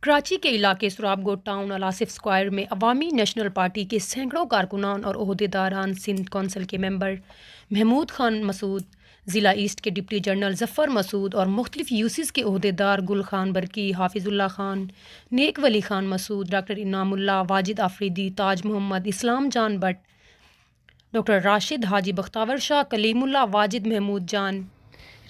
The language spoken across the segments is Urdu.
کراچی کے علاقے سراب گوٹ ٹاؤن اور آصف اسکوائر میں عوامی نیشنل پارٹی کے سینکڑوں کارکنان اور عہدیداران، سندھ کونسل کے ممبر محمود خان مسعود، ضلع ایسٹ کے ڈپٹی جنرل ظفر مسعود اور مختلف یوسیز کے عہدیدار گل خان برکی، حافظ اللہ خان، نیک ولی خان مسعود، ڈاکٹر انعام اللہ، واجد آفریدی، تاج محمد، اسلام جان بٹ، ڈاکٹر راشد، حاجی بختاور شاہ، کلیم اللہ، واجد محمود جان،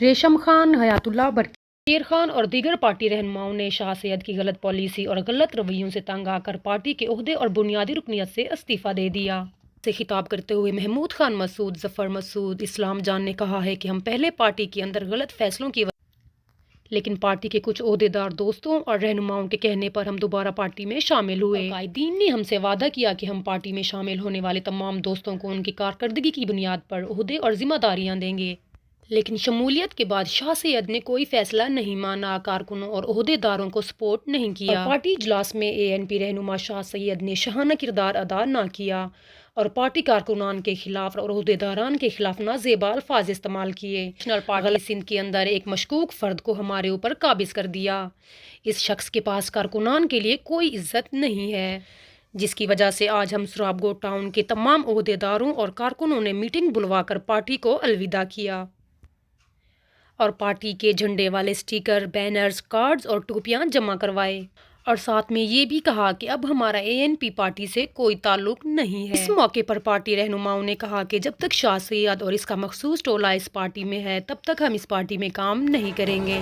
ریشم خان، حیات اللہ برکی، شیر خان اور دیگر پارٹی رہنماؤں نے شاہ سید کی غلط پالیسی اور غلط رویوں سے تنگ آ کر پارٹی کے عہدے اور بنیادی رکنیت سے استعفیٰ دے دیا۔ سے خطاب کرتے ہوئے محمود خان مسعود، ظفر مسعود، اسلام جان نے کہا ہے کہ ہم پہلے پارٹی کے اندر غلط فیصلوں کی لیکن پارٹی کے کچھ عہدیدار دوستوں اور رہنماؤں کے کہنے پر ہم دوبارہ پارٹی میں شامل ہوئے۔ قائدین نے ہم سے وعدہ کیا کہ ہم پارٹی میں شامل ہونے والے تمام دوستوں کو ان کی کارکردگی کی بنیاد پر عہدے اور ذمہ داریاں دیں گے، لیکن شمولیت کے بعد شاہ سید نے کوئی فیصلہ نہیں مانا، کارکنوں اور عہدیداروں کو سپورٹ نہیں کیا اور پارٹی اجلاس میں ANP رہنما شاہ سید نے شاہانہ کردار ادا نہ کیا اور پارٹی کارکنان کے خلاف اور عہدیداران کے خلاف نازیبا الفاظ استعمال کیے۔ نیشنل پارٹی سندھ کے اندر ایک مشکوک فرد کو ہمارے اوپر قابض کر دیا۔ اس شخص کے پاس کارکنان کے لیے کوئی عزت نہیں ہے، جس کی وجہ سے آج ہم سراب گوٹ ٹاؤن کے تمام عہدیداروں اور کارکنوں نے میٹنگ بلوا کر پارٹی کو الوداع کیا اور پارٹی کے جھنڈے والے سٹیکر، بینرز، کارڈز اور ٹوپیاں جمع کروائے اور ساتھ میں یہ بھی کہا کہ اب ہمارا ANP پارٹی سے کوئی تعلق نہیں ہے۔ اس موقع پر پارٹی رہنماؤں نے کہا کہ جب تک شاہ سید اور اس کا مخصوص ٹولہ اس پارٹی میں ہے تب تک ہم اس پارٹی میں کام نہیں کریں گے۔